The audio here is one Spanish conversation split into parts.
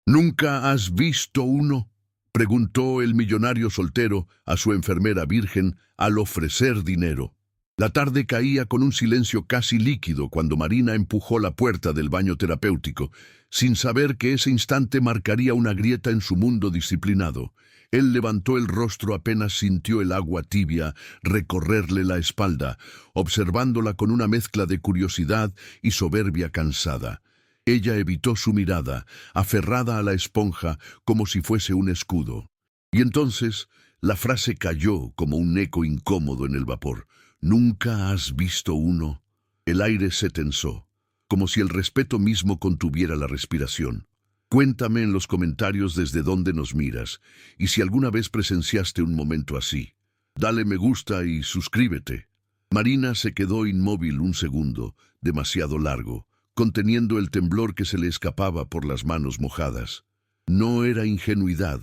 ¿Nunca has visto uno?, preguntó el millonario soltero a su enfermera virgen al ofrecer dinero. La tarde caía con un silencio casi líquido cuando Marina empujó la puerta del baño terapéutico, sin saber que ese instante marcaría una grieta en su mundo disciplinado. Él levantó el rostro apenas sintió el agua tibia recorrerle la espalda, observándola con una mezcla de curiosidad y soberbia cansada. Ella evitó su mirada, aferrada a la esponja como si fuese un escudo. Y entonces la frase cayó como un eco incómodo en el vapor. ¿Nunca has visto uno? El aire se tensó, como si el respeto mismo contuviera la respiración. Cuéntame en los comentarios desde dónde nos miras, y si alguna vez presenciaste un momento así. Dale me gusta y suscríbete. Marina se quedó inmóvil un segundo, demasiado largo, conteniendo el temblor que se le escapaba por las manos mojadas. No era ingenuidad,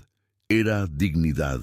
era dignidad.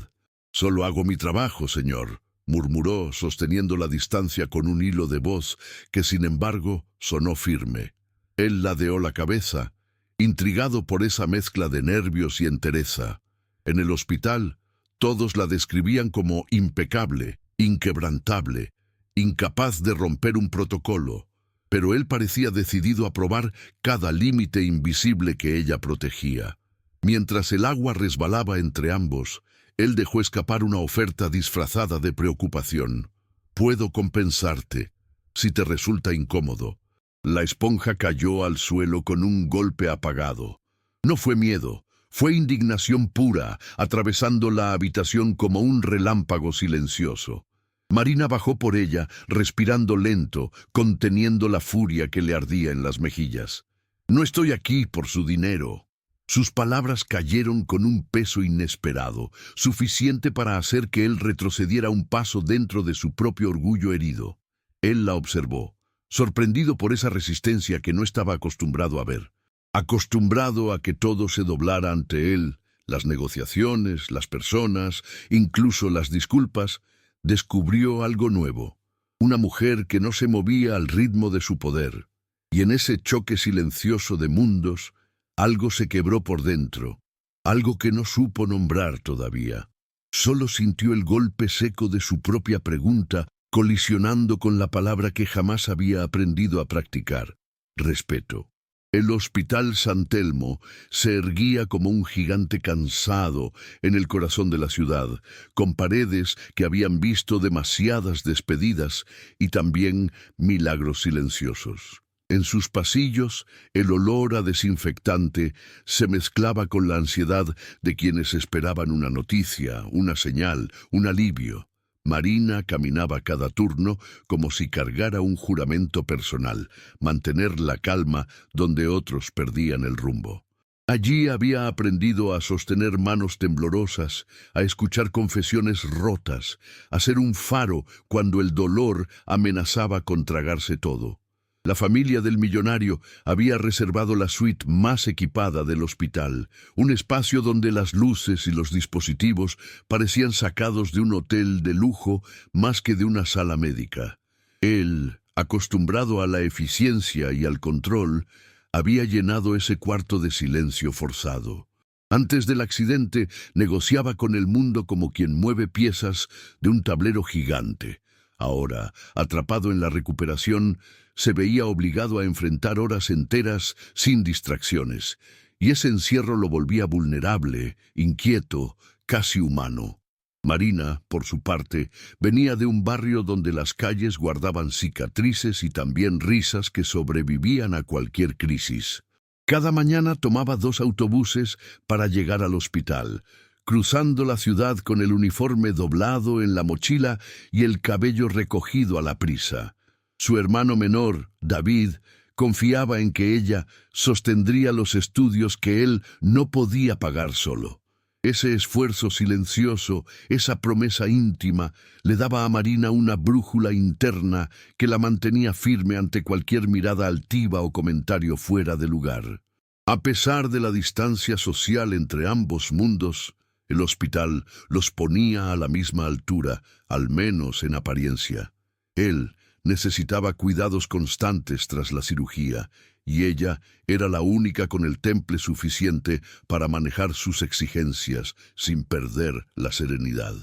«Solo hago mi trabajo, señor», murmuró, sosteniendo la distancia con un hilo de voz que, sin embargo, sonó firme. Él ladeó la cabeza, intrigado por esa mezcla de nervios y entereza. En el hospital, todos la describían como impecable, inquebrantable, incapaz de romper un protocolo, pero él parecía decidido a probar cada límite invisible que ella protegía. Mientras el agua resbalaba entre ambos, él dejó escapar una oferta disfrazada de preocupación. «Puedo compensarte, si te resulta incómodo». La esponja cayó al suelo con un golpe apagado. No fue miedo, fue indignación pura, atravesando la habitación como un relámpago silencioso. Marina bajó por ella, respirando lento, conteniendo la furia que le ardía en las mejillas. «No estoy aquí por su dinero». Sus palabras cayeron con un peso inesperado, suficiente para hacer que él retrocediera un paso dentro de su propio orgullo herido. Él la observó, sorprendido por esa resistencia que no estaba acostumbrado a ver. Acostumbrado a que todo se doblara ante él, las negociaciones, las personas, incluso las disculpas, descubrió algo nuevo. Una mujer que no se movía al ritmo de su poder. Y en ese choque silencioso de mundos, algo se quebró por dentro, algo que no supo nombrar todavía. Solo sintió el golpe seco de su propia pregunta, colisionando con la palabra que jamás había aprendido a practicar: respeto. El Hospital San Telmo se erguía como un gigante cansado en el corazón de la ciudad, con paredes que habían visto demasiadas despedidas y también milagros silenciosos. En sus pasillos, el olor a desinfectante se mezclaba con la ansiedad de quienes esperaban una noticia, una señal, un alivio. Marina caminaba cada turno como si cargara un juramento personal, mantener la calma donde otros perdían el rumbo. Allí había aprendido a sostener manos temblorosas, a escuchar confesiones rotas, a ser un faro cuando el dolor amenazaba con tragarse todo. La familia del millonario había reservado la suite más equipada del hospital, un espacio donde las luces y los dispositivos parecían sacados de un hotel de lujo más que de una sala médica. Él, acostumbrado a la eficiencia y al control, había llenado ese cuarto de silencio forzado. Antes del accidente, negociaba con el mundo como quien mueve piezas de un tablero gigante. Ahora, atrapado en la recuperación, se veía obligado a enfrentar horas enteras sin distracciones, y ese encierro lo volvía vulnerable, inquieto, casi humano. Marina, por su parte, venía de un barrio donde las calles guardaban cicatrices y también risas que sobrevivían a cualquier crisis. Cada mañana tomaba 2 autobuses para llegar al hospital, cruzando la ciudad con el uniforme doblado en la mochila y el cabello recogido a la prisa. Su hermano menor, David, confiaba en que ella sostendría los estudios que él no podía pagar solo. Ese esfuerzo silencioso, esa promesa íntima, le daba a Marina una brújula interna que la mantenía firme ante cualquier mirada altiva o comentario fuera de lugar. A pesar de la distancia social entre ambos mundos, el hospital los ponía a la misma altura, al menos en apariencia. Él necesitaba cuidados constantes tras la cirugía. y ella era la única con el temple suficiente para manejar sus exigencias sin perder la serenidad.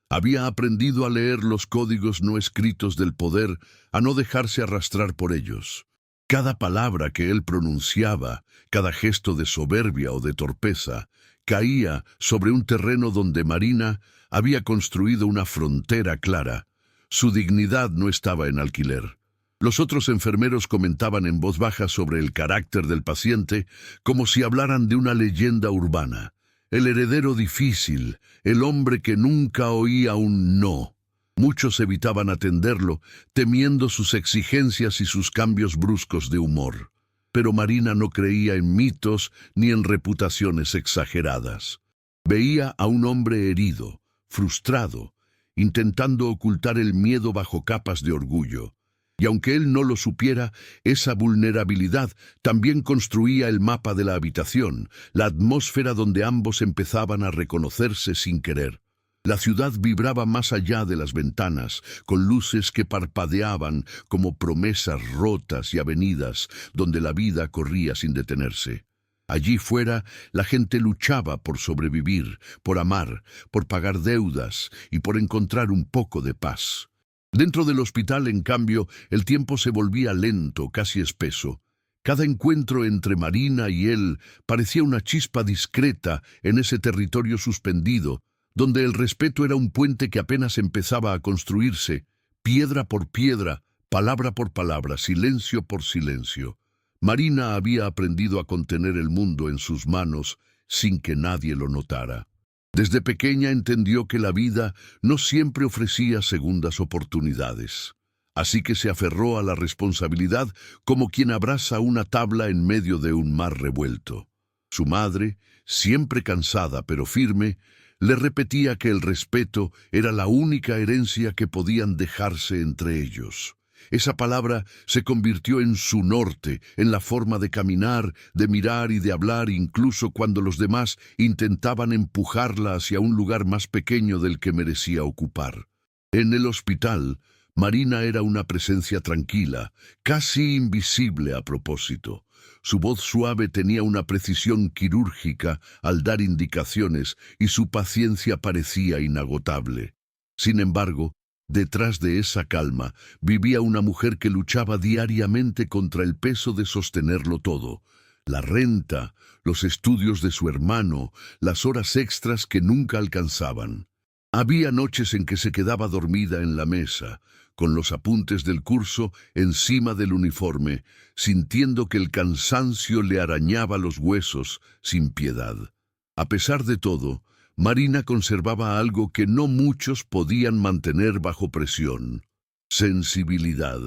Había aprendido a leer los códigos no escritos del poder, a no dejarse arrastrar por ellos. Cada palabra que él pronunciaba, cada gesto de soberbia o de torpeza, caía sobre un terreno donde Marina había construido una frontera clara. Su dignidad no estaba en alquiler. Los otros enfermeros comentaban en voz baja sobre el carácter del paciente, como si hablaran de una leyenda urbana. El heredero difícil, el hombre que nunca oía un no. Muchos evitaban atenderlo, temiendo sus exigencias y sus cambios bruscos de humor. Pero Marina no creía en mitos ni en reputaciones exageradas. Veía a un hombre herido, frustrado, intentando ocultar el miedo bajo capas de orgullo. Y aunque él no lo supiera, esa vulnerabilidad también construía el mapa de la habitación, la atmósfera donde ambos empezaban a reconocerse sin querer. La ciudad vibraba más allá de las ventanas, con luces que parpadeaban como promesas rotas y avenidas donde la vida corría sin detenerse. Allí fuera, la gente luchaba por sobrevivir, por amar, por pagar deudas y por encontrar un poco de paz. Dentro del hospital, en cambio, el tiempo se volvía lento, casi espeso. Cada encuentro entre Marina y él parecía una chispa discreta en ese territorio suspendido, donde el respeto era un puente que apenas empezaba a construirse, piedra por piedra, palabra por palabra, silencio por silencio. Marina había aprendido a contener el mundo en sus manos sin que nadie lo notara. Desde pequeña entendió que la vida no siempre ofrecía segundas oportunidades. Así que se aferró a la responsabilidad como quien abraza una tabla en medio de un mar revuelto. Su madre, siempre cansada pero firme, le repetía que el respeto era la única herencia que podían dejarse entre ellos. Esa palabra se convirtió en su norte, en la forma de caminar, de mirar y de hablar, incluso cuando los demás intentaban empujarla hacia un lugar más pequeño del que merecía ocupar. En el hospital, Marina era una presencia tranquila, casi invisible a propósito. Su voz suave tenía una precisión quirúrgica al dar indicaciones y su paciencia parecía inagotable. Sin embargo, detrás de esa calma vivía una mujer que luchaba diariamente contra el peso de sostenerlo todo. La renta, los estudios de su hermano, las horas extras que nunca alcanzaban. Había noches en que se quedaba dormida en la mesa, con los apuntes del curso encima del uniforme, sintiendo que el cansancio le arañaba los huesos sin piedad. A pesar de todo, Marina conservaba algo que no muchos podían mantener bajo presión: sensibilidad.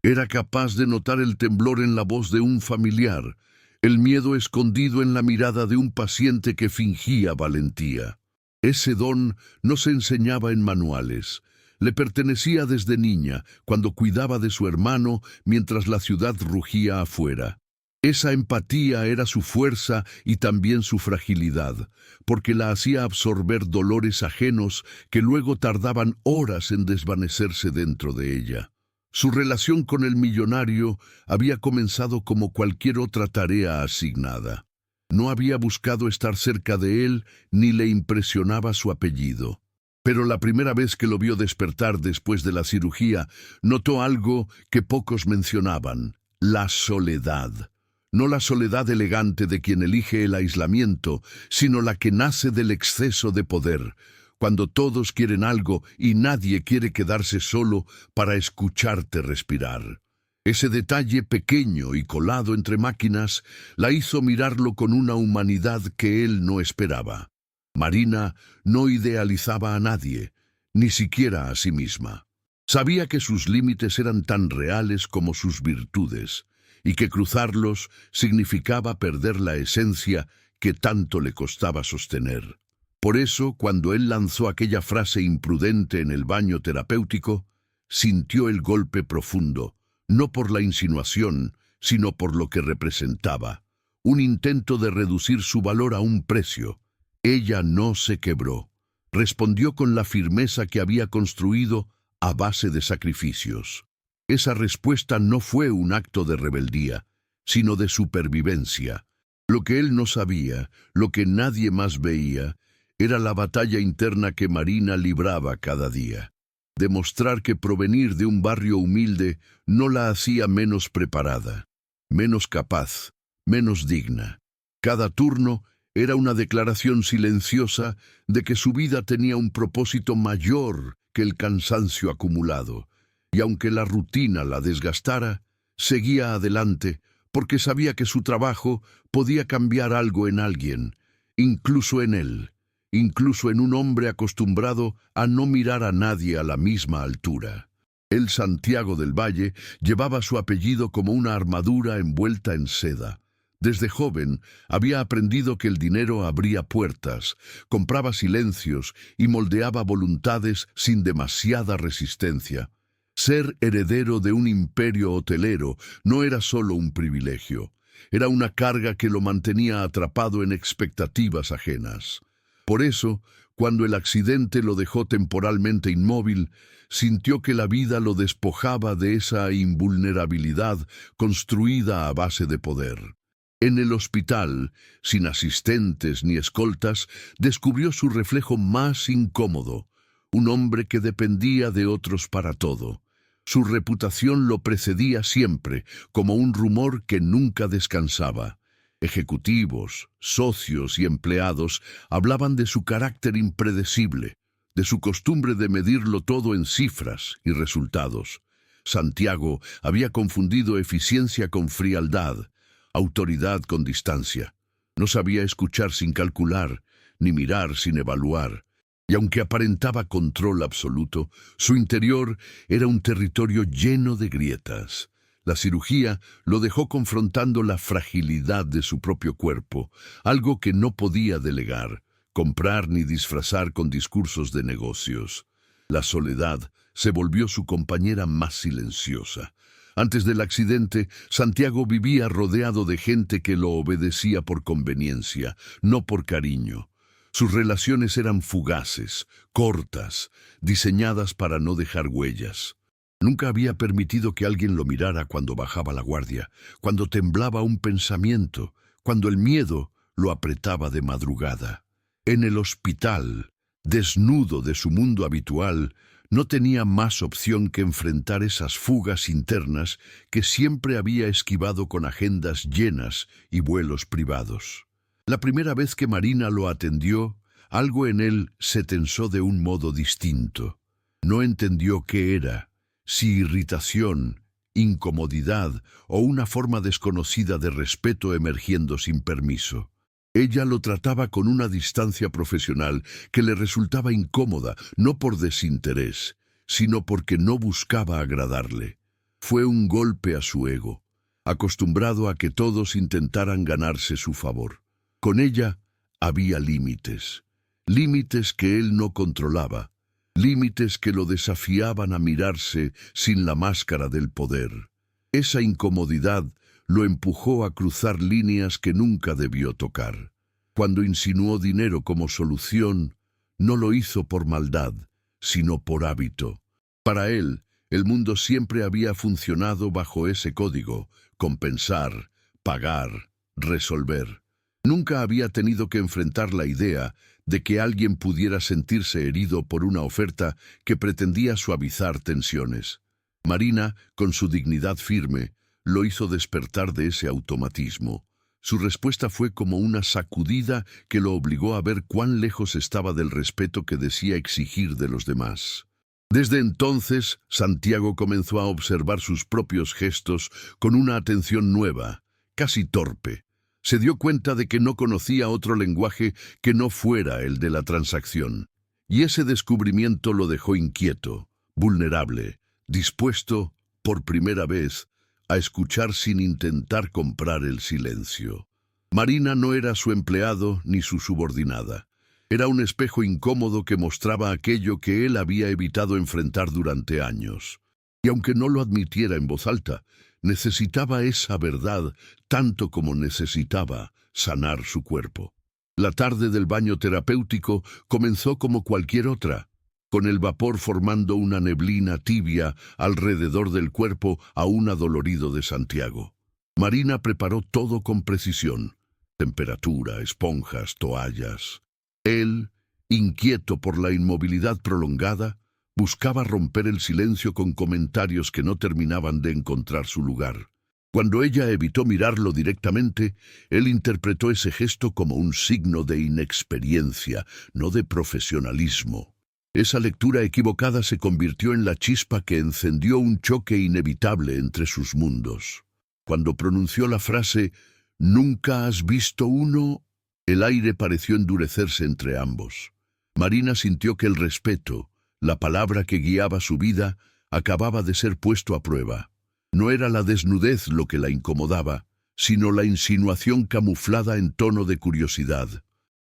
Era capaz de notar el temblor en la voz de un familiar, el miedo escondido en la mirada de un paciente que fingía valentía. Ese don no se enseñaba en manuales. Le pertenecía desde niña, cuando cuidaba de su hermano mientras la ciudad rugía afuera. Esa empatía era su fuerza y también su fragilidad, porque la hacía absorber dolores ajenos que luego tardaban horas en desvanecerse dentro de ella. Su relación con el millonario había comenzado como cualquier otra tarea asignada. No había buscado estar cerca de él ni le impresionaba su apellido. Pero la primera vez que lo vio despertar después de la cirugía, notó algo que pocos mencionaban: la soledad. No la soledad elegante de quien elige el aislamiento, sino la que nace del exceso de poder, cuando todos quieren algo y nadie quiere quedarse solo para escucharte respirar. Ese detalle pequeño y colado entre máquinas la hizo mirarlo con una humanidad que él no esperaba. Marina no idealizaba a nadie, ni siquiera a sí misma. Sabía que sus límites eran tan reales como sus virtudes, y que cruzarlos significaba perder la esencia que tanto le costaba sostener. Por eso, cuando él lanzó aquella frase imprudente en el baño terapéutico, sintió el golpe profundo, no por la insinuación, sino por lo que representaba: un intento de reducir su valor a un precio. Ella no se quebró. Respondió con la firmeza que había construido a base de sacrificios. Esa respuesta no fue un acto de rebeldía, sino de supervivencia. Lo que él no sabía, lo que nadie más veía, era la batalla interna que Marina libraba cada día. Demostrar que provenir de un barrio humilde no la hacía menos preparada, menos capaz, menos digna. Cada turno era una declaración silenciosa de que su vida tenía un propósito mayor que el cansancio acumulado, y aunque la rutina la desgastara, seguía adelante porque sabía que su trabajo podía cambiar algo en alguien, incluso en él, incluso en un hombre acostumbrado a no mirar a nadie a la misma altura. El Santiago del Valle llevaba su apellido como una armadura envuelta en seda. Desde joven había aprendido que el dinero abría puertas, compraba silencios y moldeaba voluntades sin demasiada resistencia. Ser heredero de un imperio hotelero no era solo un privilegio, era una carga que lo mantenía atrapado en expectativas ajenas. Por eso, cuando el accidente lo dejó temporalmente inmóvil, sintió que la vida lo despojaba de esa invulnerabilidad construida a base de poder. En el hospital, sin asistentes ni escoltas, descubrió su reflejo más incómodo, un hombre que dependía de otros para todo. Su reputación lo precedía siempre, como un rumor que nunca descansaba. Ejecutivos, socios y empleados hablaban de su carácter impredecible, de su costumbre de medirlo todo en cifras y resultados. Santiago había confundido eficiencia con frialdad, autoridad con distancia. No sabía escuchar sin calcular, ni mirar sin evaluar. Y aunque aparentaba control absoluto, su interior era un territorio lleno de grietas. La cirugía lo dejó confrontando la fragilidad de su propio cuerpo, algo que no podía delegar, comprar ni disfrazar con discursos de negocios. La soledad se volvió su compañera más silenciosa. Antes del accidente, Santiago vivía rodeado de gente que lo obedecía por conveniencia, no por cariño. Sus relaciones eran fugaces, cortas, diseñadas para no dejar huellas. Nunca había permitido que alguien lo mirara cuando bajaba la guardia, cuando temblaba un pensamiento, cuando el miedo lo apretaba de madrugada. En el hospital, desnudo de su mundo habitual, no tenía más opción que enfrentar esas fugas internas que siempre había esquivado con agendas llenas y vuelos privados. La primera vez que Marina lo atendió, algo en él se tensó de un modo distinto. No entendió qué era, si irritación, incomodidad o una forma desconocida de respeto emergiendo sin permiso. Ella lo trataba con una distancia profesional que le resultaba incómoda, no por desinterés, sino porque no buscaba agradarle. Fue un golpe a su ego, acostumbrado a que todos intentaran ganarse su favor. Con ella había límites, límites que él no controlaba, límites que lo desafiaban a mirarse sin la máscara del poder. Esa incomodidad lo empujó a cruzar líneas que nunca debió tocar. Cuando insinuó dinero como solución, no lo hizo por maldad, sino por hábito. Para él, el mundo siempre había funcionado bajo ese código: compensar, pagar, resolver. Nunca había tenido que enfrentar la idea de que alguien pudiera sentirse herido por una oferta que pretendía suavizar tensiones. Marina, con su dignidad firme, lo hizo despertar de ese automatismo. Su respuesta fue como una sacudida que lo obligó a ver cuán lejos estaba del respeto que decía exigir de los demás. Desde entonces, Santiago comenzó a observar sus propios gestos con una atención nueva, casi torpe. Se dio cuenta de que no conocía otro lenguaje que no fuera el de la transacción. Y ese descubrimiento lo dejó inquieto, vulnerable, dispuesto, por primera vez, a escuchar sin intentar comprar el silencio. Marina no era su empleado ni su subordinada. Era un espejo incómodo que mostraba aquello que él había evitado enfrentar durante años. Y aunque no lo admitiera en voz alta, necesitaba esa verdad tanto como necesitaba sanar su cuerpo. La tarde del baño terapéutico comenzó como cualquier otra, con el vapor formando una neblina tibia alrededor del cuerpo aún adolorido de Santiago. Marina preparó todo con precisión: temperatura, esponjas, toallas. Él, inquieto por la inmovilidad prolongada, buscaba romper el silencio con comentarios que no terminaban de encontrar su lugar. Cuando ella evitó mirarlo directamente, él interpretó ese gesto como un signo de inexperiencia, no de profesionalismo. Esa lectura equivocada se convirtió en la chispa que encendió un choque inevitable entre sus mundos. Cuando pronunció la frase «¿Nunca has visto uno?», el aire pareció endurecerse entre ambos. Marina sintió que el respeto, la palabra que guiaba su vida, acababa de ser puesto a prueba. No era la desnudez lo que la incomodaba, sino la insinuación camuflada en tono de curiosidad.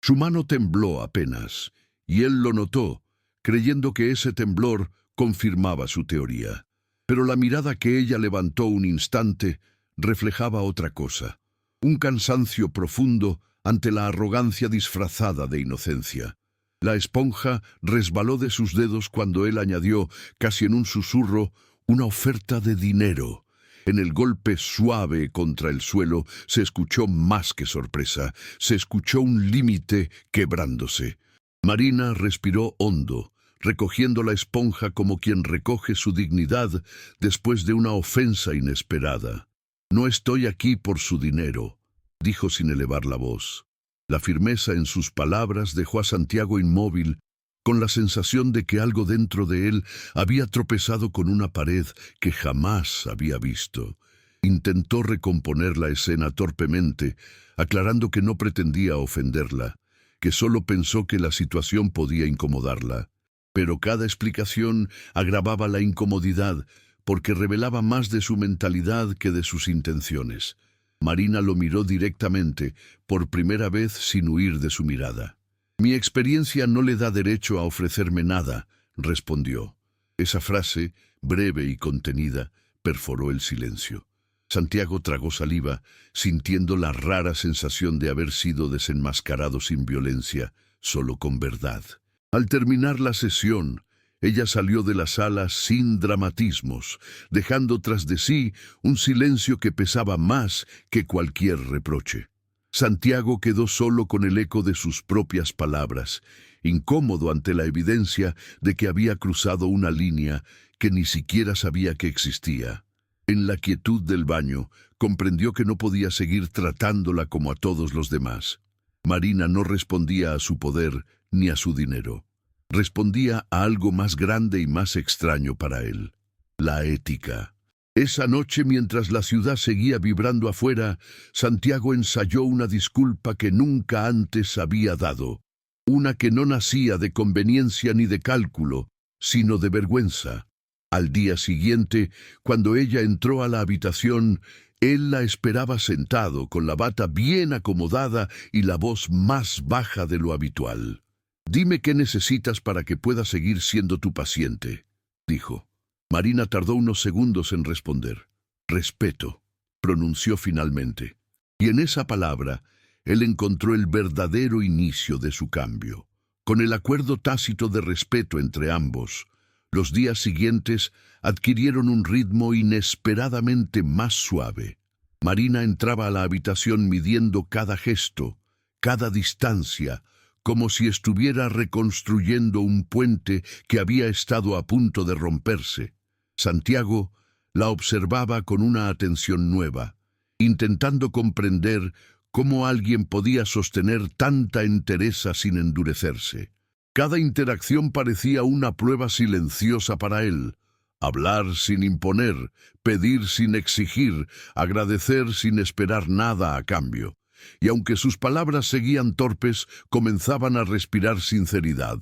Su mano tembló apenas, y él lo notó, creyendo que ese temblor confirmaba su teoría. Pero la mirada que ella levantó un instante reflejaba otra cosa: un cansancio profundo ante la arrogancia disfrazada de inocencia. La esponja resbaló de sus dedos cuando él añadió, casi en un susurro, una oferta de dinero. En el golpe suave contra el suelo se escuchó más que sorpresa, se escuchó un límite quebrándose. Marina respiró hondo, recogiendo la esponja como quien recoge su dignidad después de una ofensa inesperada. «No estoy aquí por su dinero», dijo sin elevar la voz. La firmeza en sus palabras dejó a Santiago inmóvil, con la sensación de que algo dentro de él había tropezado con una pared que jamás había visto. Intentó recomponer la escena torpemente, aclarando que no pretendía ofenderla, que solo pensó que la situación podía incomodarla. Pero cada explicación agravaba la incomodidad, porque revelaba más de su mentalidad que de sus intenciones. Marina lo miró directamente, por primera vez sin huir de su mirada. «Mi experiencia no le da derecho a ofrecerme nada», respondió. Esa frase, breve y contenida, perforó el silencio. Santiago tragó saliva, sintiendo la rara sensación de haber sido desenmascarado sin violencia, solo con verdad. Al terminar la sesión, ella salió de la sala sin dramatismos, dejando tras de sí un silencio que pesaba más que cualquier reproche. Santiago quedó solo con el eco de sus propias palabras, incómodo ante la evidencia de que había cruzado una línea que ni siquiera sabía que existía. En la quietud del baño, comprendió que no podía seguir tratándola como a todos los demás. Marina no respondía a su poder ni a su dinero. Respondía a algo más grande y más extraño para él: la ética. Esa noche, mientras la ciudad seguía vibrando afuera, Santiago ensayó una disculpa que nunca antes había dado. Una que no nacía de conveniencia ni de cálculo, sino de vergüenza. Al día siguiente, cuando ella entró a la habitación, él la esperaba sentado, con la bata bien acomodada y la voz más baja de lo habitual. «Dime qué necesitas para que pueda seguir siendo tu paciente», dijo. Marina tardó unos segundos en responder. «Respeto», pronunció finalmente. Y en esa palabra, él encontró el verdadero inicio de su cambio. Con el acuerdo tácito de respeto entre ambos, los días siguientes adquirieron un ritmo inesperadamente más suave. Marina entraba a la habitación midiendo cada gesto, cada distancia, como si estuviera reconstruyendo un puente que había estado a punto de romperse. Santiago la observaba con una atención nueva, intentando comprender cómo alguien podía sostener tanta entereza sin endurecerse. Cada interacción parecía una prueba silenciosa para él: hablar sin imponer, pedir sin exigir, agradecer sin esperar nada a cambio. Y aunque sus palabras seguían torpes, comenzaban a respirar sinceridad.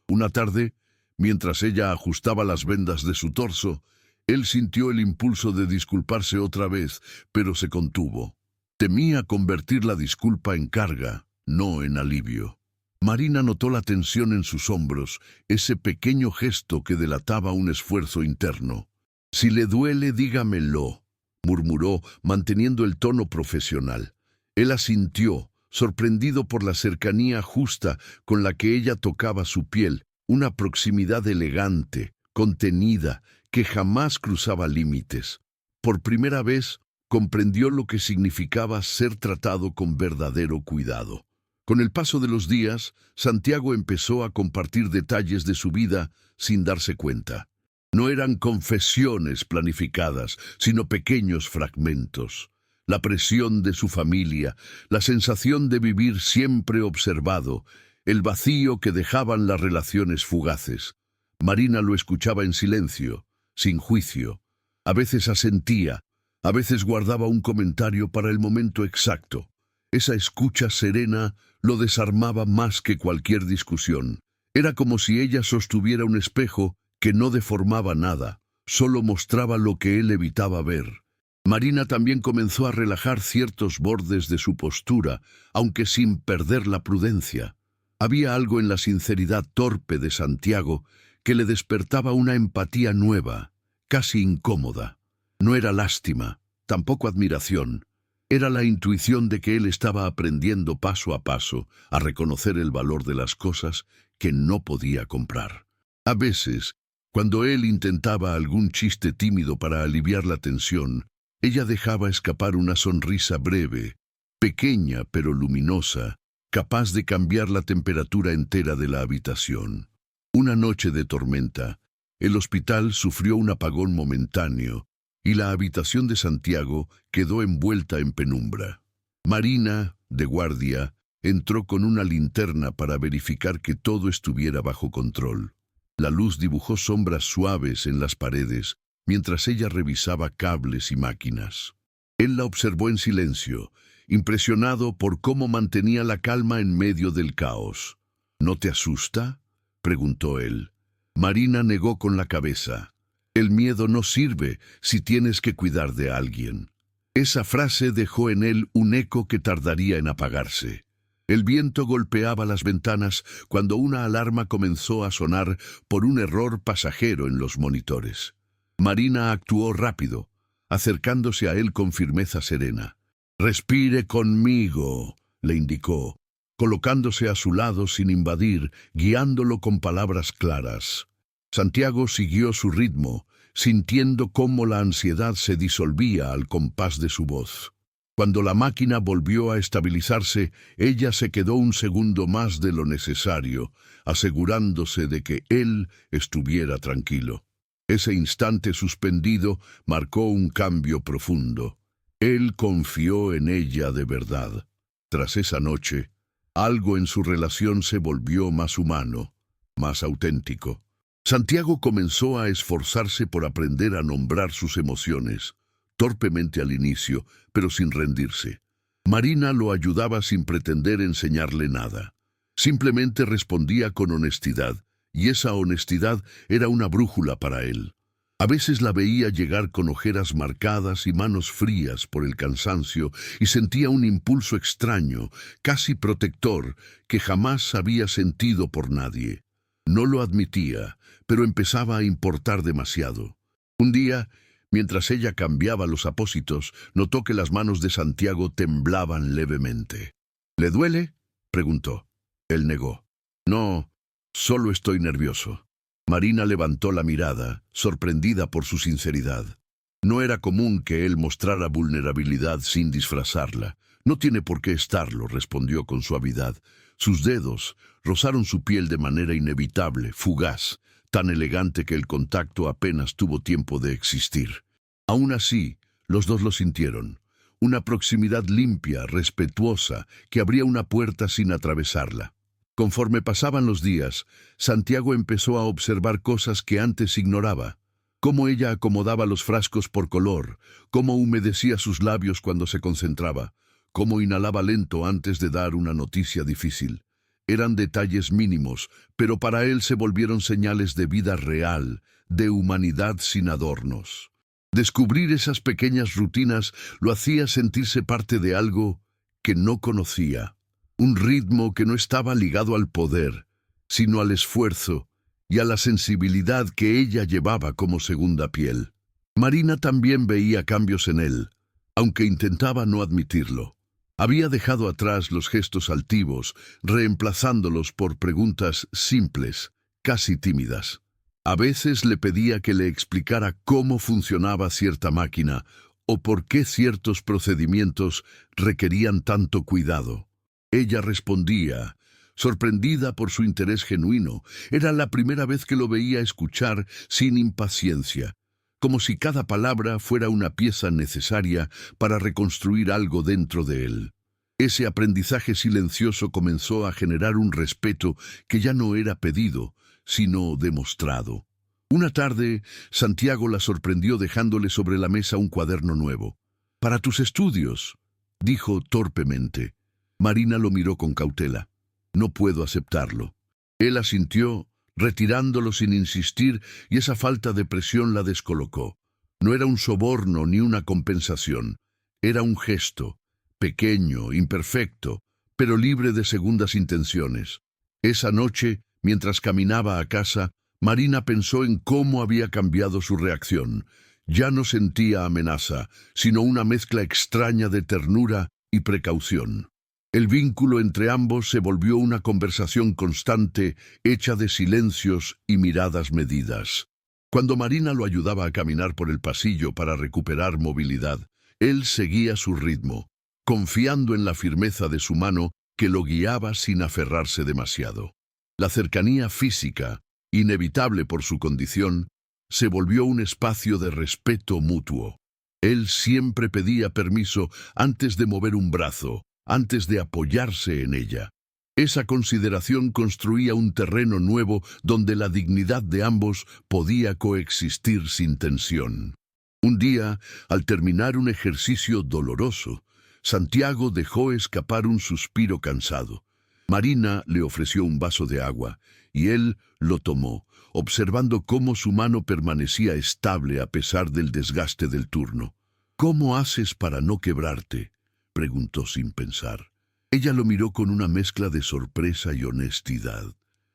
Una tarde, mientras ella ajustaba las vendas de su torso, él sintió el impulso de disculparse otra vez, pero se contuvo. Temía convertir la disculpa en carga, no en alivio. Marina notó la tensión en sus hombros, ese pequeño gesto que delataba un esfuerzo interno. «Si le duele, dígamelo», murmuró, manteniendo el tono profesional. Él asintió, sorprendido por la cercanía justa con la que ella tocaba su piel, una proximidad elegante, contenida, que jamás cruzaba límites. Por primera vez, comprendió lo que significaba ser tratado con verdadero cuidado. Con el paso de los días, Santiago empezó a compartir detalles de su vida sin darse cuenta. No eran confesiones planificadas, sino pequeños fragmentos. La presión de su familia, la sensación de vivir siempre observado, el vacío que dejaban las relaciones fugaces. Marina lo escuchaba en silencio, sin juicio. A veces asentía, a veces guardaba un comentario para el momento exacto. Esa escucha serena lo desarmaba más que cualquier discusión. Era como si ella sostuviera un espejo que no deformaba nada, solo mostraba lo que él evitaba ver. Marina también comenzó a relajar ciertos bordes de su postura, aunque sin perder la prudencia. Había algo en la sinceridad torpe de Santiago que le despertaba una empatía nueva, casi incómoda. No era lástima, tampoco admiración. Era la intuición de que él estaba aprendiendo paso a paso a reconocer el valor de las cosas que no podía comprar. A veces, cuando él intentaba algún chiste tímido para aliviar la tensión, ella dejaba escapar una sonrisa breve, pequeña pero luminosa, capaz de cambiar la temperatura entera de la habitación. Una noche de tormenta, el hospital sufrió un apagón momentáneo y la habitación de Santiago quedó envuelta en penumbra. Marina, de guardia, entró con una linterna para verificar que todo estuviera bajo control. La luz dibujó sombras suaves en las paredes, mientras ella revisaba cables y máquinas. Él la observó en silencio, impresionado por cómo mantenía la calma en medio del caos. ¿No te asusta?, preguntó él. Marina negó con la cabeza. El miedo no sirve si tienes que cuidar de alguien. Esa frase dejó en él un eco que tardaría en apagarse. El viento golpeaba las ventanas cuando una alarma comenzó a sonar por un error pasajero en los monitores. Marina actuó rápido, acercándose a él con firmeza serena. «Respire conmigo», le indicó, colocándose a su lado sin invadir, guiándolo con palabras claras. Santiago siguió su ritmo, sintiendo cómo la ansiedad se disolvía al compás de su voz. Cuando la máquina volvió a estabilizarse, ella se quedó un segundo más de lo necesario, asegurándose de que él estuviera tranquilo. Ese instante suspendido marcó un cambio profundo. Él confió en ella de verdad. Tras esa noche, algo en su relación se volvió más humano, más auténtico. Santiago comenzó a esforzarse por aprender a nombrar sus emociones, torpemente al inicio, pero sin rendirse. Marina lo ayudaba sin pretender enseñarle nada. Simplemente respondía con honestidad, y esa honestidad era una brújula para él. A veces la veía llegar con ojeras marcadas y manos frías por el cansancio y sentía un impulso extraño, casi protector, que jamás había sentido por nadie. No lo admitía, pero empezaba a importar demasiado. Un día, mientras ella cambiaba los apósitos, notó que las manos de Santiago temblaban levemente. «¿Le duele?», preguntó. Él negó. «No, solo estoy nervioso». Marina levantó la mirada, sorprendida por su sinceridad. No era común que él mostrara vulnerabilidad sin disfrazarla. «No tiene por qué estarlo», respondió con suavidad. Sus dedos rozaron su piel de manera inevitable, fugaz, tan elegante que el contacto apenas tuvo tiempo de existir. Aún así, los dos lo sintieron. Una proximidad limpia, respetuosa, que abría una puerta sin atravesarla. Conforme pasaban los días, Santiago empezó a observar cosas que antes ignoraba. Cómo ella acomodaba los frascos por color, cómo humedecía sus labios cuando se concentraba, cómo inhalaba lento antes de dar una noticia difícil. Eran detalles mínimos, pero para él se volvieron señales de vida real, de humanidad sin adornos. Descubrir esas pequeñas rutinas lo hacía sentirse parte de algo que no conocía. Un ritmo que no estaba ligado al poder, sino al esfuerzo y a la sensibilidad que ella llevaba como segunda piel. Marina también veía cambios en él, aunque intentaba no admitirlo. Había dejado atrás los gestos altivos, reemplazándolos por preguntas simples, casi tímidas. A veces le pedía que le explicara cómo funcionaba cierta máquina ¿O por qué ciertos procedimientos requerían tanto cuidado? Ella respondía, sorprendida por su interés genuino. Era la primera vez que lo veía escuchar sin impaciencia, como si cada palabra fuera una pieza necesaria para reconstruir algo dentro de él. Ese aprendizaje silencioso comenzó a generar un respeto que ya no era pedido, sino demostrado. Una tarde, Santiago la sorprendió dejándole sobre la mesa un cuaderno nuevo. «Para tus estudios», dijo torpemente. Marina lo miró con cautela. «No puedo aceptarlo». Él asintió, retirándolo sin insistir, y esa falta de presión la descolocó. No era un soborno ni una compensación. Era un gesto, pequeño, imperfecto, pero libre de segundas intenciones. Esa noche, mientras caminaba a casa, Marina pensó en cómo había cambiado su reacción. Ya no sentía amenaza, sino una mezcla extraña de ternura y precaución. El vínculo entre ambos se volvió una conversación constante, hecha de silencios y miradas medidas. Cuando Marina lo ayudaba a caminar por el pasillo para recuperar movilidad, él seguía su ritmo, confiando en la firmeza de su mano que lo guiaba sin aferrarse demasiado. La cercanía física, inevitable por su condición, se volvió un espacio de respeto mutuo. Él siempre pedía permiso antes de mover un brazo, antes de apoyarse en ella. Esa consideración construía un terreno nuevo donde la dignidad de ambos podía coexistir sin tensión. Un día, al terminar un ejercicio doloroso, Santiago dejó escapar un suspiro cansado. Marina le ofreció un vaso de agua, y él lo tomó, observando cómo su mano permanecía estable a pesar del desgaste del turno. «¿Cómo haces para no quebrarte?», preguntó sin pensar. Ella lo miró con una mezcla de sorpresa y honestidad.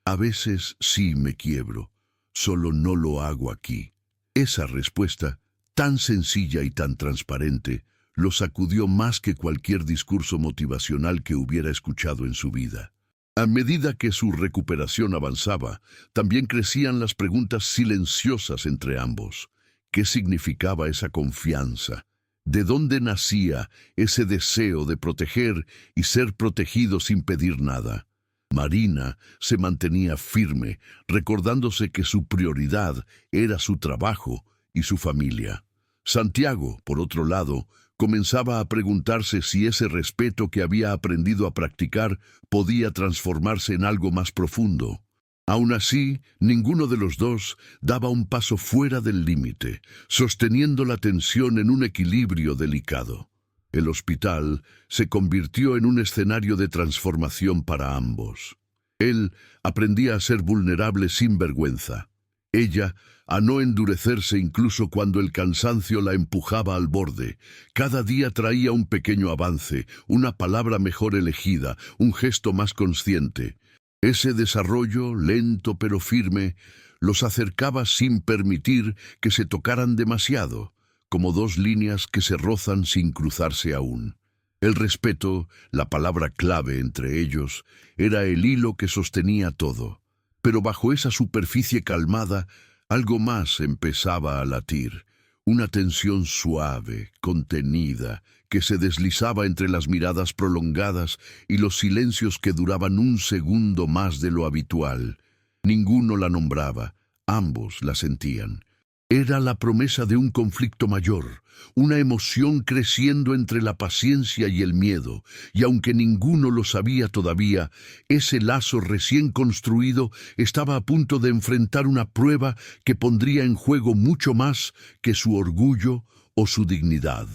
«A veces sí me quiebro, solo no lo hago aquí». Esa respuesta, tan sencilla y tan transparente, lo sacudió más que cualquier discurso motivacional que hubiera escuchado en su vida. A medida que su recuperación avanzaba, también crecían las preguntas silenciosas entre ambos. ¿Qué significaba esa confianza? ¿De dónde nacía ese deseo de proteger y ser protegido sin pedir nada? Marina se mantenía firme, recordándose que su prioridad era su trabajo y su familia. Santiago, por otro lado, comenzaba a preguntarse si ese respeto que había aprendido a practicar podía transformarse en algo más profundo. Aún así, ninguno de los dos daba un paso fuera del límite, sosteniendo la tensión en un equilibrio delicado. El hospital se convirtió en un escenario de transformación para ambos. Él aprendía a ser vulnerable sin vergüenza. Ella, a no endurecerse incluso cuando el cansancio la empujaba al borde. Cada día traía un pequeño avance, una palabra mejor elegida, un gesto más consciente. Ese desarrollo, lento pero firme, los acercaba sin permitir que se tocaran demasiado, como dos líneas que se rozan sin cruzarse aún. El respeto, la palabra clave entre ellos, era el hilo que sostenía todo. Pero bajo esa superficie calmada, algo más empezaba a latir, una tensión suave, contenida, que se deslizaba entre las miradas prolongadas y los silencios que duraban un segundo más de lo habitual. Ninguno la nombraba, ambos la sentían. Era la promesa de un conflicto mayor, una emoción creciendo entre la paciencia y el miedo, y aunque ninguno lo sabía todavía, ese lazo recién construido estaba a punto de enfrentar una prueba que pondría en juego mucho más que su orgullo o su dignidad.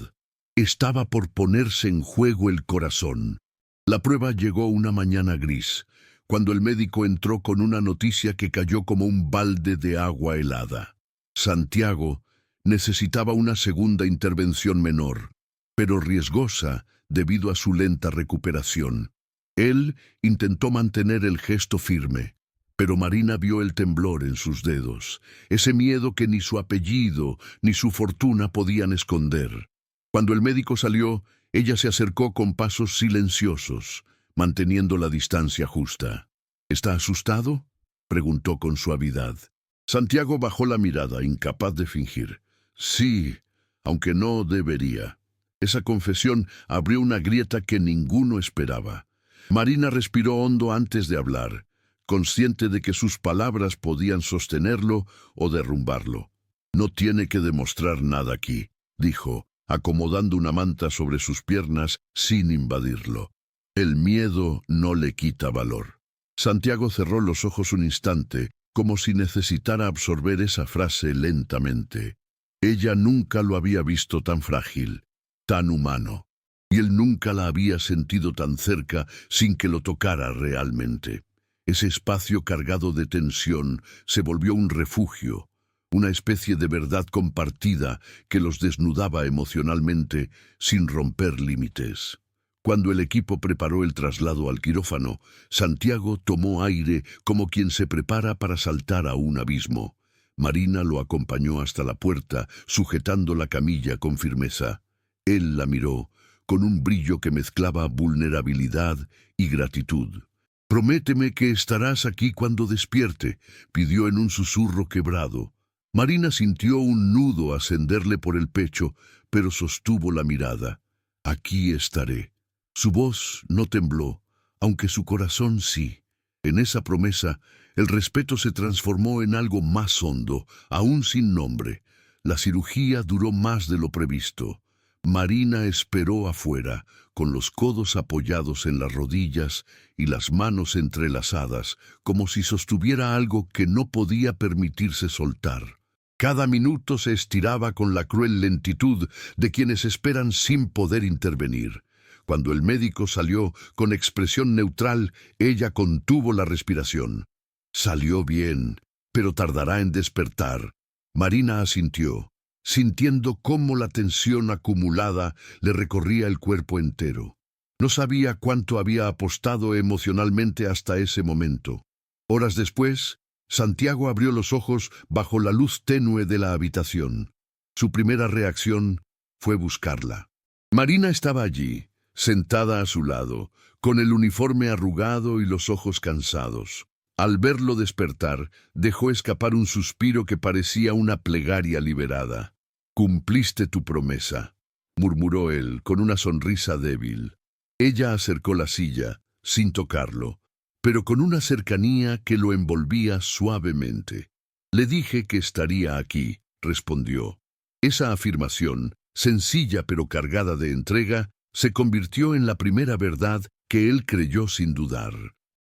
Estaba por ponerse en juego el corazón. La prueba llegó una mañana gris, cuando el médico entró con una noticia que cayó como un balde de agua helada. Santiago necesitaba una segunda intervención menor, pero riesgosa debido a su lenta recuperación. Él intentó mantener el gesto firme, pero Marina vio el temblor en sus dedos, ese miedo que ni su apellido ni su fortuna podían esconder. Cuando el médico salió, ella se acercó con pasos silenciosos, manteniendo la distancia justa. «¿Está asustado?», preguntó con suavidad. Santiago bajó la mirada, incapaz de fingir. «Sí, aunque no debería. Esa confesión abrió una grieta que ninguno esperaba. Marina respiró hondo antes de hablar, consciente de que sus palabras podían sostenerlo o derrumbarlo. «No tiene que demostrar nada aquí», dijo, acomodando una manta sobre sus piernas sin invadirlo. «El miedo no le quita valor». Santiago cerró los ojos un instante, como si necesitara absorber esa frase lentamente. Ella nunca lo había visto tan frágil, tan humano, y él nunca la había sentido tan cerca sin que lo tocara realmente. Ese espacio cargado de tensión se volvió un refugio, una especie de verdad compartida que los desnudaba emocionalmente sin romper límites. Cuando el equipo preparó el traslado al quirófano, Santiago tomó aire como quien se prepara para saltar a un abismo. Marina lo acompañó hasta la puerta, sujetando la camilla con firmeza. Él la miró, con un brillo que mezclaba vulnerabilidad y gratitud. «Prométeme que estarás aquí cuando despierte», pidió en un susurro quebrado. Marina sintió un nudo ascenderle por el pecho, pero sostuvo la mirada. «Aquí estaré». Su voz no tembló, aunque su corazón sí. En esa promesa, el respeto se transformó en algo más hondo, aún sin nombre. La cirugía duró más de lo previsto. Marina esperó afuera, con los codos apoyados en las rodillas y las manos entrelazadas, como si sostuviera algo que no podía permitirse soltar. Cada minuto se estiraba con la cruel lentitud de quienes esperan sin poder intervenir. Cuando el médico salió con expresión neutral, ella contuvo la respiración. «Salió bien, pero tardará en despertar». Marina asintió, sintiendo cómo la tensión acumulada le recorría el cuerpo entero. No sabía cuánto había apostado emocionalmente hasta ese momento. Horas después, Santiago abrió los ojos bajo la luz tenue de la habitación. Su primera reacción fue buscarla. Marina estaba allí, sentada a su lado, con el uniforme arrugado y los ojos cansados. Al verlo despertar, dejó escapar un suspiro que parecía una plegaria liberada. «Cumpliste tu promesa», murmuró él, con una sonrisa débil. Ella acercó la silla, sin tocarlo, pero con una cercanía que lo envolvía suavemente. «Le dije que estaría aquí», respondió. Esa afirmación, sencilla pero cargada de entrega, se convirtió en la primera verdad que él creyó sin dudar.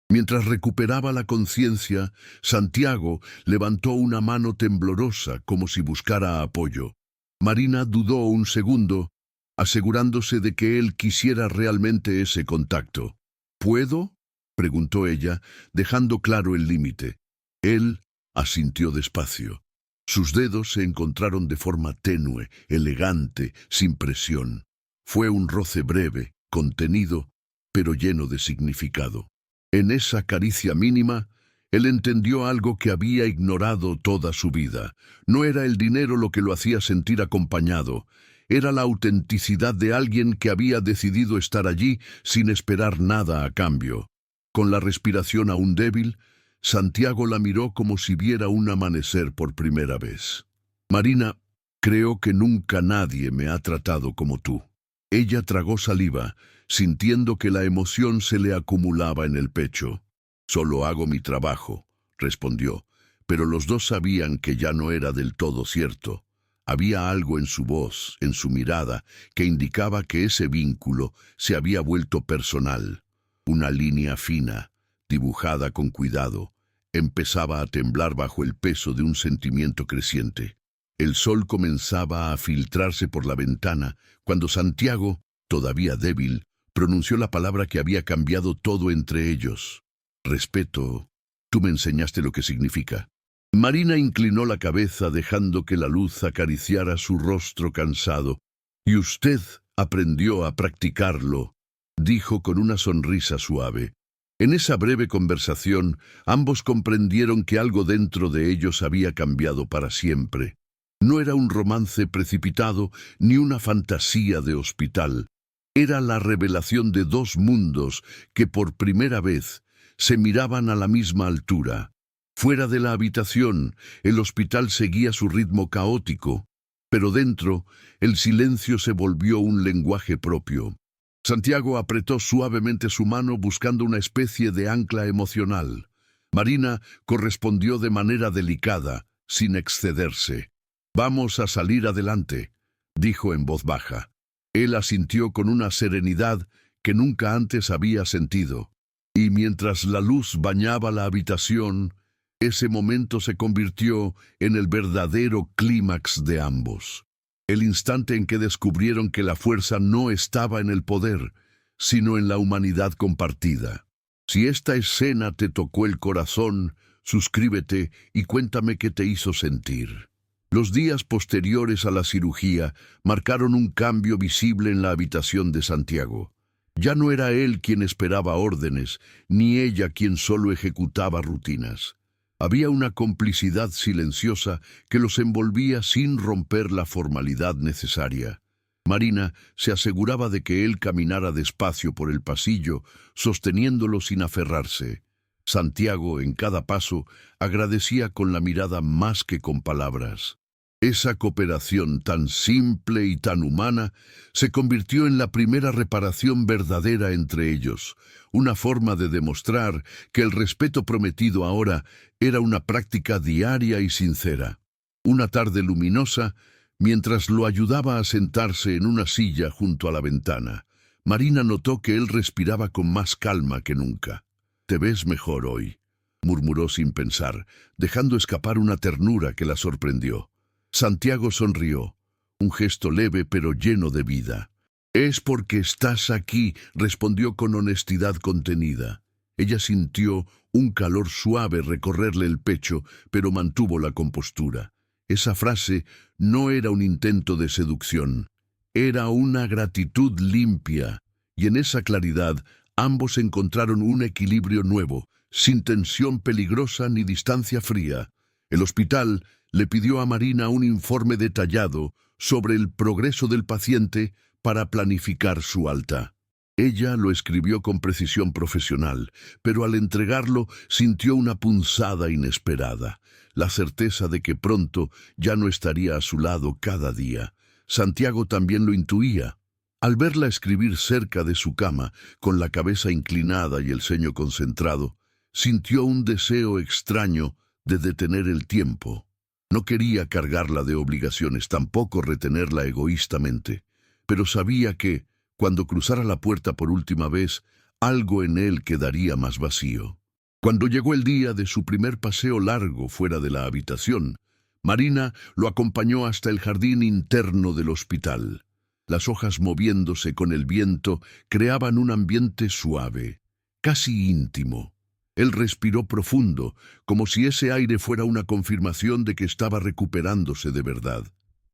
Mientras recuperaba la conciencia, Santiago levantó una mano temblorosa como si buscara apoyo. Marina dudó un segundo, asegurándose de que él quisiera realmente ese contacto. «¿Puedo?», preguntó ella, dejando claro el límite. Él asintió despacio. Sus dedos se encontraron de forma tenue, elegante, sin presión. Fue un roce breve, contenido, pero lleno de significado. En esa caricia mínima, él entendió algo que había ignorado toda su vida. No era el dinero lo que lo hacía sentir acompañado, era la autenticidad de alguien que había decidido estar allí sin esperar nada a cambio. Con la respiración aún débil, Santiago la miró como si viera un amanecer por primera vez. «Marina, creo que nunca nadie me ha tratado como tú». Ella tragó saliva, sintiendo que la emoción se le acumulaba en el pecho. «Solo hago mi trabajo», respondió, pero los dos sabían que ya no era del todo cierto. Había algo en su voz, en su mirada, que indicaba que ese vínculo se había vuelto personal. Una línea fina, dibujada con cuidado, empezaba a temblar bajo el peso de un sentimiento creciente. El sol comenzaba a filtrarse por la ventana cuando Santiago, todavía débil, pronunció la palabra que había cambiado todo entre ellos. «Respeto, tú me enseñaste lo que significa». Marina inclinó la cabeza dejando que la luz acariciara su rostro cansado. «Y usted aprendió a practicarlo», dijo con una sonrisa suave. En esa breve conversación, ambos comprendieron que algo dentro de ellos había cambiado para siempre. No era un romance precipitado ni una fantasía de hospital. Era la revelación de dos mundos que por primera vez se miraban a la misma altura. Fuera de la habitación, el hospital seguía su ritmo caótico. Pero dentro, el silencio se volvió un lenguaje propio. Santiago apretó suavemente su mano buscando una especie de ancla emocional. Marina correspondió de manera delicada, sin excederse. «Vamos a salir adelante», dijo en voz baja. Él asintió con una serenidad que nunca antes había sentido. Y mientras la luz bañaba la habitación, ese momento se convirtió en el verdadero clímax de ambos. El instante en que descubrieron que la fuerza no estaba en el poder, sino en la humanidad compartida. Si esta escena te tocó el corazón, suscríbete y cuéntame qué te hizo sentir. Los días posteriores a la cirugía marcaron un cambio visible en la habitación de Santiago. Ya no era él quien esperaba órdenes, ni ella quien solo ejecutaba rutinas. Había una complicidad silenciosa que los envolvía sin romper la formalidad necesaria. Marina se aseguraba de que él caminara despacio por el pasillo, sosteniéndolo sin aferrarse. Santiago, en cada paso, agradecía con la mirada más que con palabras. Esa cooperación tan simple y tan humana se convirtió en la primera reparación verdadera entre ellos, una forma de demostrar que el respeto prometido ahora era una práctica diaria y sincera. Una tarde luminosa, mientras lo ayudaba a sentarse en una silla junto a la ventana, Marina notó que él respiraba con más calma que nunca. «Te ves mejor hoy», murmuró sin pensar, dejando escapar una ternura que la sorprendió. Santiago sonrió, un gesto leve pero lleno de vida. «Es porque estás aquí», respondió con honestidad contenida. Ella sintió un calor suave recorrerle el pecho, pero mantuvo la compostura. Esa frase no era un intento de seducción, era una gratitud limpia, y en esa claridad ambos encontraron un equilibrio nuevo, sin tensión peligrosa ni distancia fría. El hospital le pidió a Marina un informe detallado sobre el progreso del paciente para planificar su alta. Ella lo escribió con precisión profesional, pero al entregarlo sintió una punzada inesperada, la certeza de que pronto ya no estaría a su lado cada día. Santiago también lo intuía. Al verla escribir cerca de su cama, con la cabeza inclinada y el ceño concentrado, sintió un deseo extraño de detener el tiempo. No quería cargarla de obligaciones, tampoco retenerla egoístamente, pero sabía que, cuando cruzara la puerta por última vez, algo en él quedaría más vacío. Cuando llegó el día de su primer paseo largo fuera de la habitación, Marina lo acompañó hasta el jardín interno del hospital. Las hojas moviéndose con el viento creaban un ambiente suave, casi íntimo. Él respiró profundo, como si ese aire fuera una confirmación de que estaba recuperándose de verdad.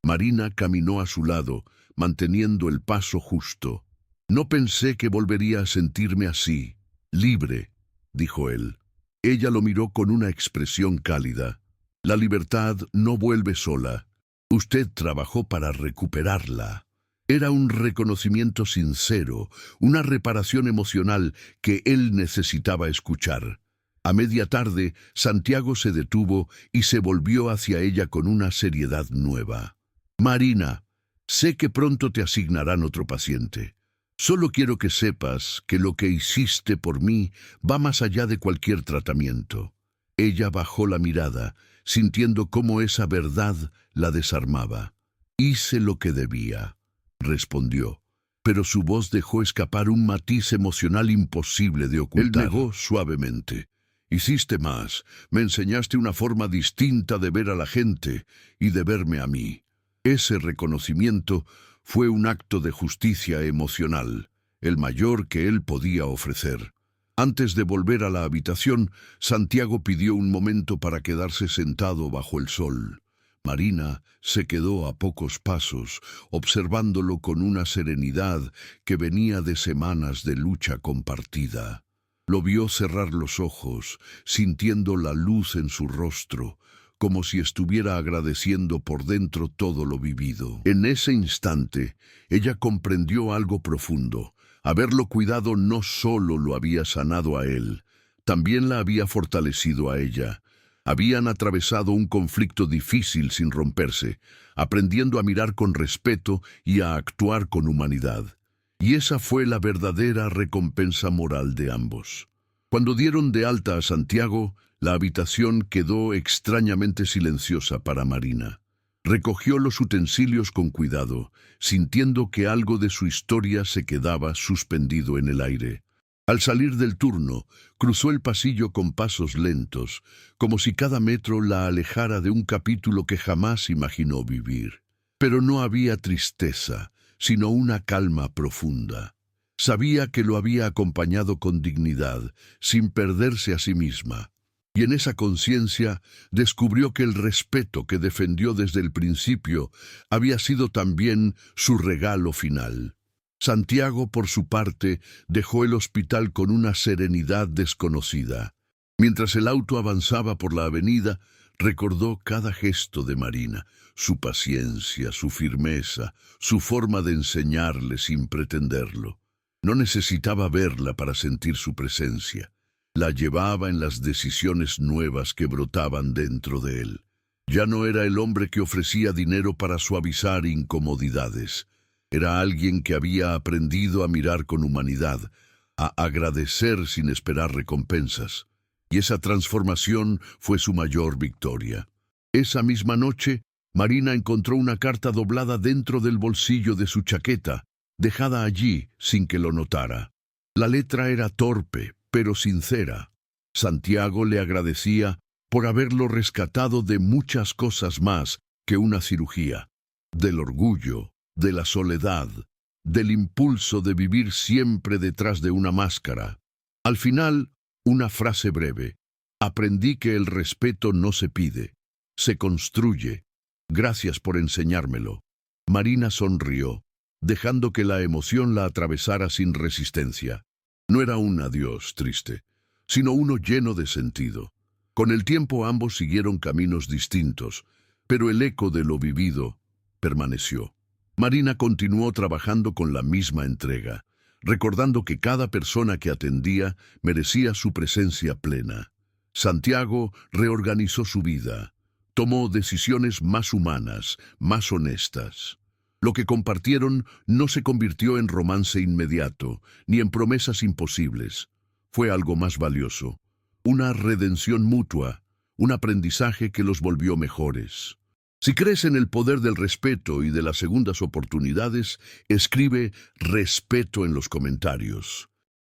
Marina caminó a su lado, manteniendo el paso justo. «No pensé que volvería a sentirme así, libre», dijo él. Ella lo miró con una expresión cálida. «La libertad no vuelve sola. Usted trabajó para recuperarla». Era un reconocimiento sincero, una reparación emocional que él necesitaba escuchar. A media tarde, Santiago se detuvo y se volvió hacia ella con una seriedad nueva. «Marina, sé que pronto te asignarán otro paciente. Solo quiero que sepas que lo que hiciste por mí va más allá de cualquier tratamiento». Ella bajó la mirada, sintiendo cómo esa verdad la desarmaba. «Hice lo que debía», respondió, pero su voz dejó escapar un matiz emocional imposible de ocultar. Él negó suavemente. «Hiciste más, me enseñaste una forma distinta de ver a la gente y de verme a mí». Ese reconocimiento fue un acto de justicia emocional, el mayor que él podía ofrecer. Antes de volver a la habitación, Santiago pidió un momento para quedarse sentado bajo el sol. Marina se quedó a pocos pasos, observándolo con una serenidad que venía de semanas de lucha compartida. Lo vio cerrar los ojos, sintiendo la luz en su rostro, como si estuviera agradeciendo por dentro todo lo vivido. En ese instante, ella comprendió algo profundo. Haberlo cuidado no solo lo había sanado a él, también la había fortalecido a ella. Habían atravesado un conflicto difícil sin romperse, aprendiendo a mirar con respeto y a actuar con humanidad. Y esa fue la verdadera recompensa moral de ambos. Cuando dieron de alta a Santiago, la habitación quedó extrañamente silenciosa para Marina. Recogió los utensilios con cuidado, sintiendo que algo de su historia se quedaba suspendido en el aire. Al salir del turno, cruzó el pasillo con pasos lentos, como si cada metro la alejara de un capítulo que jamás imaginó vivir. Pero no había tristeza, sino una calma profunda. Sabía que lo había acompañado con dignidad, sin perderse a sí misma. Y en esa conciencia descubrió que el respeto que defendió desde el principio había sido también su regalo final. Santiago, por su parte, dejó el hospital con una serenidad desconocida. Mientras el auto avanzaba por la avenida, recordó cada gesto de Marina, su paciencia, su firmeza, su forma de enseñarle sin pretenderlo. No necesitaba verla para sentir su presencia. La llevaba en las decisiones nuevas que brotaban dentro de él. Ya no era el hombre que ofrecía dinero para suavizar incomodidades. Era alguien que había aprendido a mirar con humanidad, a agradecer sin esperar recompensas. Y esa transformación fue su mayor victoria. Esa misma noche, Marina encontró una carta doblada dentro del bolsillo de su chaqueta, dejada allí sin que lo notara. La letra era torpe, pero sincera. Santiago le agradecía por haberlo rescatado de muchas cosas más que una cirugía, del orgullo, de la soledad, del impulso de vivir siempre detrás de una máscara. Al final, una frase breve: aprendí que el respeto no se pide, se construye. Gracias por enseñármelo. Marina sonrió, dejando que la emoción la atravesara sin resistencia. No era un adiós triste, sino uno lleno de sentido. Con el tiempo ambos siguieron caminos distintos, pero el eco de lo vivido permaneció. Marina continuó trabajando con la misma entrega, recordando que cada persona que atendía merecía su presencia plena. Santiago reorganizó su vida, tomó decisiones más humanas, más honestas. Lo que compartieron no se convirtió en romance inmediato, ni en promesas imposibles. Fue algo más valioso, una redención mutua, un aprendizaje que los volvió mejores. Si crees en el poder del respeto y de las segundas oportunidades, escribe respeto en los comentarios.